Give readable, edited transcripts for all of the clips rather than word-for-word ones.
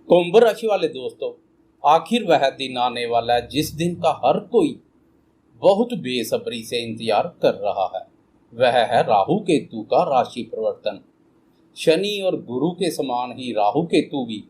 कुंभ राशि वाले दोस्तों, आखिर वह दिन आने वाला है जिस दिन का हर कोई बहुत बेसब्री से इंतजार कर रहा है। वह है राहु केतु का राशि परिवर्तन। शनि और गुरु के समान ही राहु केतु भी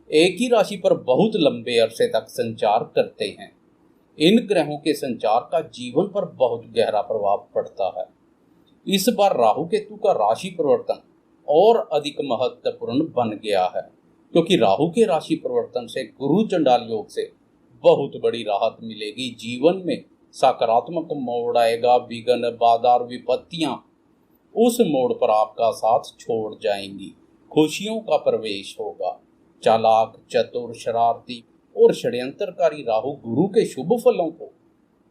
एक ही राशि पर बहुत लंबे अरसे तक संचार करते हैं। इन ग्रहों के संचार का जीवन पर बहुत गहरा प्रभाव पड़ता है। इस बार राहु केतु का राशि परिवर्तन और अधिक महत्वपूर्ण बन गया है, क्योंकि राहु के राशि परिवर्तन से गुरु चंडाल योग से बहुत बड़ी राहत मिलेगी। जीवन में सकारात्मक मोड़ आएगा। विघ्न, बाधा और विपत्तियां उस मोड़ पर आपका साथ छोड़ जाएंगी। खुशियों का प्रवेश होगा। चालाक, चतुर, शरारती और षड्यंत्रकारी राहु गुरु के शुभ फलों को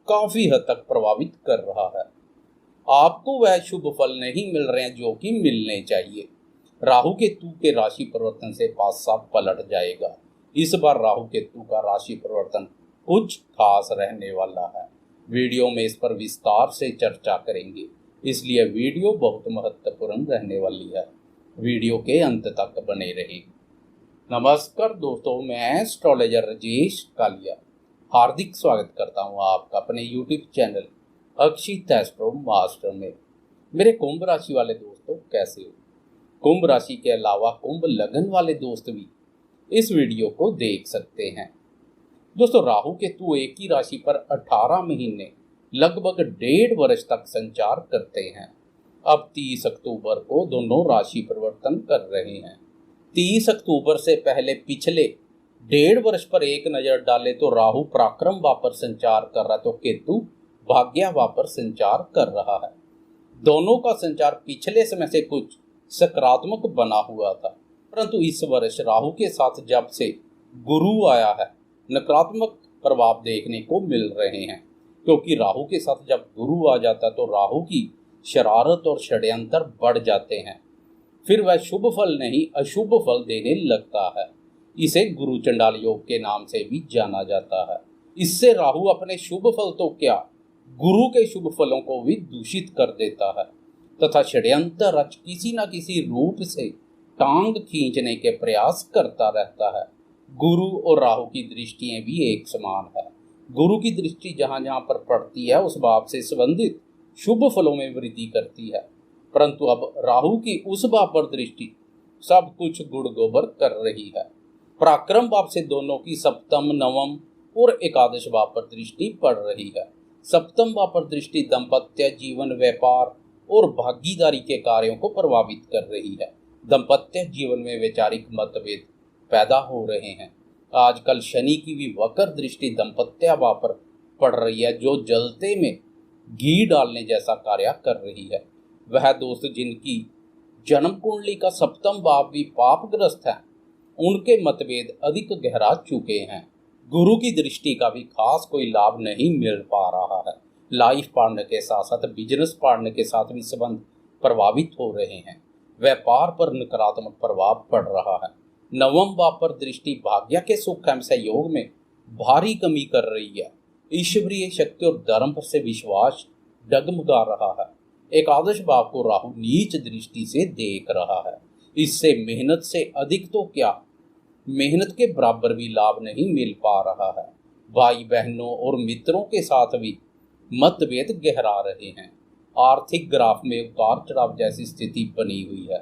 काफी हद तक प्रभावित कर रहा है। आपको वह शुभ फल नहीं मिल रहे हैं जो कि मिलने चाहिए। राहु केतु के राशि परिवर्तन से पासा पलट जाएगा। इस बार राहु केतु का राशि परिवर्तन कुछ खास रहने वाला है। वीडियो में इस पर विस्तार से चर्चा करेंगे, इसलिए वीडियो बहुत महत्वपूर्ण रहने वाली है। वीडियो के अंत तक बने रहिए। नमस्कार दोस्तों, मैं एस्ट्रोलॉजर राजेश कालिया हार्दिक स्वागत करता हूं आपका अपने यूट्यूब चैनल अक्षित एस्ट्रो मास्टर में। मेरे कुंभ राशि वाले दोस्तों, कैसे हो? कुंभ राशि के अलावा कुंभ लगन वाले दोस्त भी इस वीडियो को देख सकते हैं। दोस्तों, राहु केतु एक ही राशि पर 18 महीने लगभग 1.5 वर्ष तक संचार करते हैं। अब 30 अक्टूबर को दोनों राशि परिवर्तन कर रहे हैं। 30 अक्टूबर से पहले पिछले 1.5 वर्ष पर एक नजर डाले तो राहु पराक्रम भाव पर संचार कर रहा है, तो केतु भाग्य भाव पर संचार कर रहा है। दोनों का संचार पिछले समय से कुछ सकारात्मक बना हुआ था, परंतु इस वर्ष राहु के साथ जब से गुरु आया है, नकारात्मक प्रभाव देखने को मिल रहे हैं। क्योंकि राहु के साथ जब गुरु आ जाता है तो राहु की शरारत और षड्यंत्र बढ़ जाते हैं। फिर वह शुभ फल नहीं अशुभ फल देने लगता है। इसे गुरु चंडाल योग के नाम से भी जाना जाता है। इससे राहु अपने शुभ फल तो क्या, गुरु के शुभ फलों को भी दूषित कर देता है तथा षड्यंत्र रच किसी न किसी रूप से टांग खींचने के प्रयास करता रहता है। गुरु और राहु की दृष्टियां भी एक समान है। गुरु की दृष्टि जहां जहां पर पड़ती है उस भाव से संबंधित शुभ फलों में वृद्धि करती है, परंतु अब राहु की उस भाव पर दृष्टि सब कुछ गुड़ गोबर कर रही है। पराक्रम भाव से दोनों की सप्तम, नवम और एकादश भाव पर दृष्टि पड़ रही है। सप्तम भाव पर दृष्टि दाम्पत्य जीवन, व्यापार और भागीदारी के कार्यों को प्रभावित कर रही है। दाम्पत्य जीवन में वैचारिक मतभेद पैदा हो रहे हैं। आजकल शनि की भी वक्र दृष्टि दाम्पत्य भाव पर पड़ रही है, जो जलते में घी डालने जैसा कार्य कर रही है। वह दोस्त जिनकी जन्म कुंडली का सप्तम भाव भी पापग्रस्त है, उनके मतभेद अधिक गहरा चुके हैं। गुरु की दृष्टि का भी खास कोई लाभ नहीं मिल पा रहा है। लाइफ पार्टनर के साथ साथ बिजनेस पार्टनर के साथ भी संबंध प्रभावित हो रहे हैं। व्यापार पर नकारात्मक प्रभाव पड़ रहा है। नवम भाव पर दृष्टि भाग्य के सुख एवं सहयोग में भारी कमी कर रही है। ईश्वरीय शक्ति और धर्म पर से विश्वास डगमगा रहा है। एकादश भाव को राहु नीच दृष्टि से देख रहा है। इससे मेहनत से अधिक तो क्या, मेहनत के बराबर भी लाभ नहीं मिल पा रहा है। भाई बहनों और मित्रों के साथ भी मतभेद गहरा रहे हैं। आर्थिक ग्राफ में उतार चढ़ाव जैसी स्थिति बनी हुई है।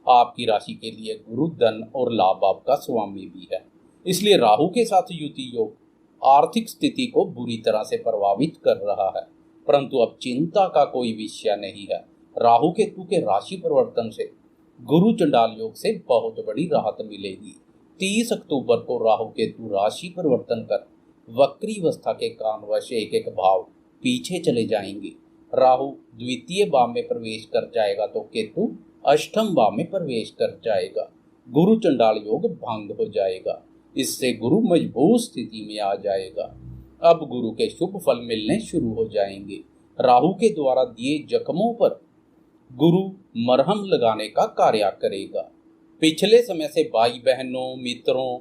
आपकी राशि के लिए गुरु धन और लाभ भाव का स्वामी भी है, इसलिए राहु के साथ युति योग आर्थिक स्थिति को बुरी तरह से प्रभावित कर रहा है। परंतु अब चिंता का कोई विषय नहीं है। राहु केतु के राशि परिवर्तन से गुरु चंडाल योग से बहुत बड़ी राहत मिलेगी। 30 अक्टूबर को राहु केतु राशि परिवर्तन कर वक्री अवस्था के कारणवश एक एक भाव पीछे चले जाएंगे। राहु द्वितीय भाव में प्रवेश कर जाएगा तो केतु अष्टम भाव में प्रवेश कर जाएगा। गुरु चंडाल योग भंग हो जाएगा। इससे गुरु मजबूत स्थिति में आ जाएगा। अब गुरु के शुभ फल मिलने शुरू हो जाएंगे। राहु के द्वारा दिए जख्मों पर गुरु मरहम लगाने का कार्य करेगा। पिछले समय से भाई बहनों, मित्रों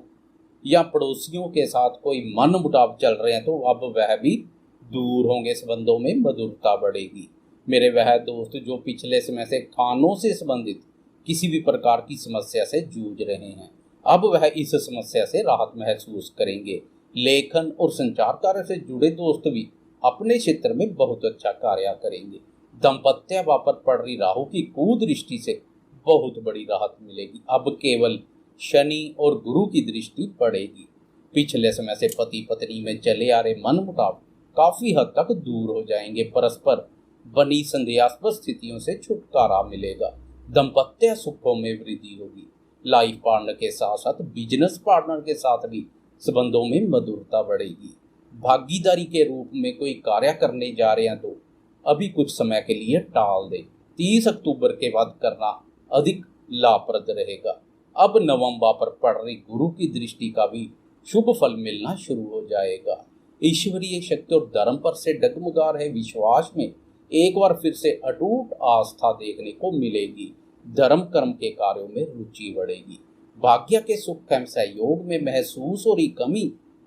या पड़ोसियों के साथ कोई मनमुटाव चल रहे हैं तो अब वह भी दूर होंगे। संबंधों में मधुरता बढ़ेगी। मेरे वह दोस्त जो पिछले समय से खानों से संबंधित किसी भी प्रकार की समस्या से जूझ रहे हैं, अब वह इस समस्या से राहत महसूस करेंगे। लेखन और संचार कार्य से जुड़े दोस्त भी अपने क्षेत्र में बहुत अच्छा कार्य करेंगे। दाम्पत्य पर पड़ रही राहु की कुदृष्टि से बहुत बड़ी राहत मिलेगी। अब केवल शनि और गुरु की दृष्टि पड़ेगी। पिछले समय से पति पत्नी में चले आ रहे मनमुटाव काफी हद तक दूर हो जाएंगे। परस्पर बनी संदेहास्पद स्थितियों से छुटकारा मिलेगा। दाम्पत्य सुखों में वृद्धि होगी। लाइफ पार्टनर के साथ साथ बिजनेस पार्टनर के साथ भी संबंधों में मधुरता बढ़ेगी। भागीदारी के रूप में कोई कार्य करने जा रहे हैं तो अभी कुछ समय के लिए टाल दें। 30 अक्टूबर के बाद करना अधिक लाभप्रद रहेगा। अब नवम भाव पर पड़ रही गुरु की दृष्टि का भी शुभ फल मिलना शुरू हो जाएगा। ईश्वरीय शक्ति और धर्म पर से डगमगा रहे विश्वास में एक बार फिर से अटूट आस्था देखने को मिलेगी। धर्म कर्म के कार्यों में रुचि बढ़ेगी। भाग्य के सुख एवं सहयोग में महसूस हो रही कमी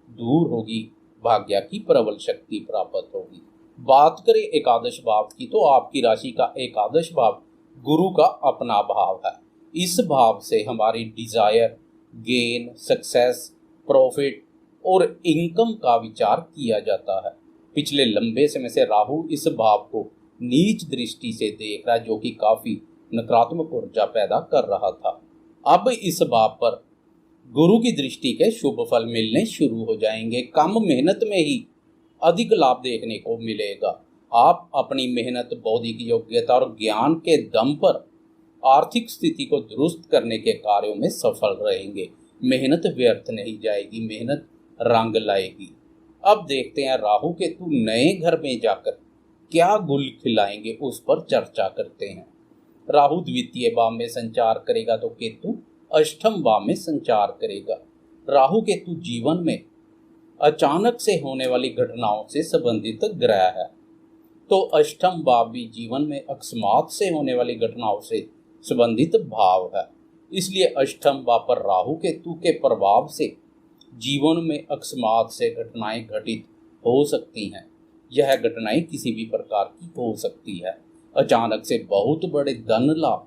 दूर होगी। भाग्य की प्रबल शक्ति प्राप्त होगी। बात करें एकादश भाव की तो आपकी राशि का एकादश भाव गुरु का अपना भाव है। इस भाव से हमारी डिजायर, गेन, सक्सेस, प्रॉफिट और इनकम का विचार किया जाता है। पिछले लंबे समय से राहु इस भाव को नीच दृष्टि से देख रहा है, जो कि काफी नकारात्मक ऊर्जा पैदा कर रहा था। अब इस भाव पर गुरु की दृष्टि के शुभ फल मिलने शुरू हो जाएंगे। कम मेहनत में ही अधिक लाभ देखने को मिलेगा। आप अपनी मेहनत, बौद्धिक योग्यता और ज्ञान के दम पर आर्थिक स्थिति को दुरुस्त करने के कार्यों में सफल रहेंगे। मेहनत व्यर्थ नहीं जाएगी, मेहनत रंग लाएगी। अब देखते हैं राहु केतु नए घर में जाकर क्या गुल खिलाएंगे, उस पर चर्चा करते हैं। राहु द्वितीय भाव में संचार करेगा तो केतु अष्टम भाव में संचार करेगा। राहु केतु जीवन में अचानक से होने वाली घटनाओं से संबंधित ग्रह है, तो अष्टम भाव भी जीवन में अकस्मात से होने वाली घटनाओं से संबंधित भाव है। इसलिए अष्टम भाव पर राहु केतु के प्रभाव से जीवन में अकस्मात से घटनाएं घटित हो सकती हैं। यह घटनाएं किसी भी प्रकार की हो सकती है। अचानक से बहुत बड़े धन लाभ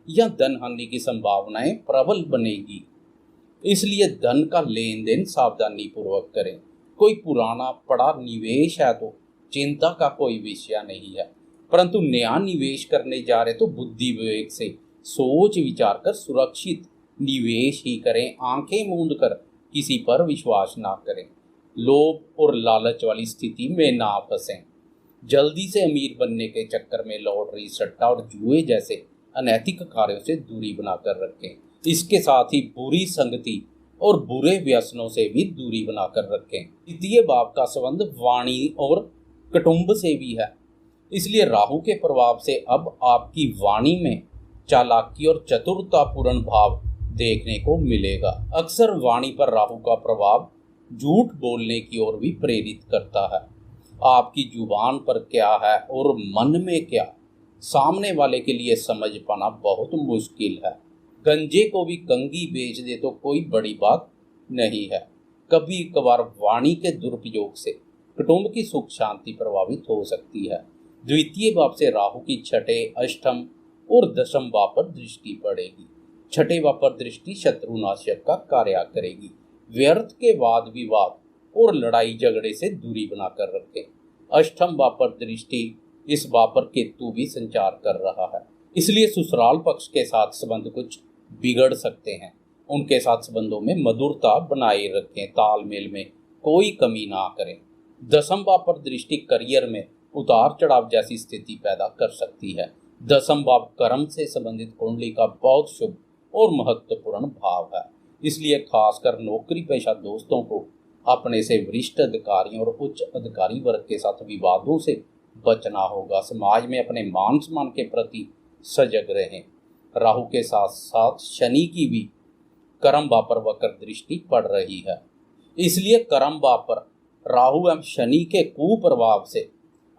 या धन हानि की संभावनाएं प्रबल बनेगी। इसलिए धन का लेन देन सावधानी पूर्वक करें। कोई पुराना पड़ा निवेश है तो चिंता का कोई विषय नहीं है, परंतु नया निवेश करने जा रहे तो बुद्धि विवेक से सोच विचार कर सुरक्षित निवेश ही करें। आंखें मूंद कर किसी पर विश्वास ना करें। लोभ और लालच वाली स्थिति में ना फंसें। जल्दी से अमीर बनने के चक्कर में लॉटरी, सट्टा और जुए जैसे अनैतिक कार्यों से दूरी बनाकर रखें। इसके साथ ही बुरी संगति और बुरे व्यसनों से भी दूरी बनाकर रखें। द्वितीय भाव का संबंध वाणी और कुटुंब से भी है। इसलिए राहु के प्रभाव से अब आपकी वाणी में चालाकी और चतुरतापूर्ण भाव देखने को मिलेगा। अक्सर वाणी पर राहु का प्रभाव झूठ बोलने की ओर भी प्रेरित करता है। आपकी जुबान पर क्या है और मन में क्या, सामने वाले के लिए समझ पाना बहुत मुश्किल है। गंजे को भी कंघी बेच दे तो कोई बड़ी बात नहीं है। कभी कभार वाणी के दुरुपयोग से कुटुंब की सुख शांति प्रभावित हो सकती है। द्वितीय भाव से राहु की छठे, अष्टम और दशम भाव पर दृष्टि पड़ेगी। छठे भाव पर दृष्टि शत्रुनाशक का कार्य करेगी। व्यर्थ के वाद विवाद और लड़ाई झगड़े से दूरी बनाकर रखें। अष्टम भाव पर दृष्टि इस भाव पर केतु भी संचार कर रहा है, इसलिए ससुराल पक्ष के साथ संबंध कुछ बिगड़ सकते हैं। उनके साथ संबंधों में मधुरता बनाए रखें। तालमेल में कोई कमी ना करें। दसम भाव पर दृष्टि करियर में उतार चढ़ाव जैसी स्थिति पैदा कर सकती है। दसम भाव कर्म से संबंधित कुंडली का बहुत शुभ और महत्वपूर्ण भाव है। इसलिए खासकर नौकरी पेशा दोस्तों को अपने से वरिष्ठ अधिकारियों और उच्च अधिकारी वर्ग के साथ विवादों से बचना होगा। समाज में अपने मान सम्मान के प्रति सजग रहें। राहु के साथ साथ शनि की भी कर्म भाव पर वक्र दृष्टि पड़ रही है। इसलिए कर्म भाव पर राहु एवं शनि के कुप्रभाव से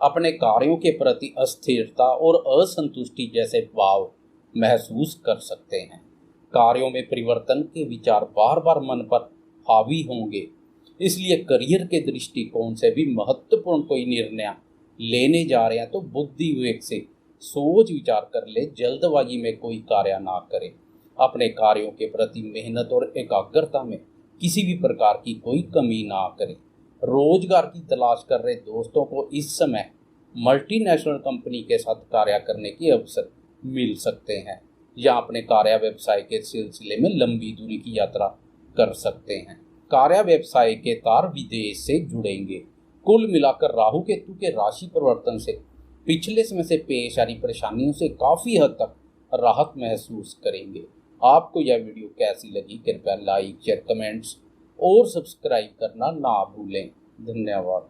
अपने कार्यों के प्रति अस्थिरता और असंतुष्टि जैसे भाव महसूस कर सकते हैं। कार्यों में परिवर्तन के विचार बार बार मन पर हावी होंगे। इसलिए करियर के दृष्टिकोण से भी महत्वपूर्ण कोई निर्णय लेने जा रहे हैं तो बुद्धि विवेक से सोच विचार कर ले। जल्दबाजी में कोई कार्य ना करें। अपने कार्यों के प्रति मेहनत और एकाग्रता में किसी भी प्रकार की कोई कमी ना करें। रोजगार की तलाश कर रहे दोस्तों को इस समय मल्टीनेशनल कंपनी के साथ कार्य करने के अवसर मिल सकते हैं या अपने कार्य व्यवसाय के सिलसिले में लंबी दूरी की यात्रा कर सकते हैं। कार्य व्यवसाय के तार विदेश से जुड़ेंगे। कुल मिलाकर राहु केतु के राशि परिवर्तन से पिछले समय से पेश आ रही परेशानियों से काफी हद तक राहत महसूस करेंगे। आपको यह वीडियो कैसी लगी कृपया लाइक शेयर कमेंट्स और सब्सक्राइब करना ना भूलें। धन्यवाद।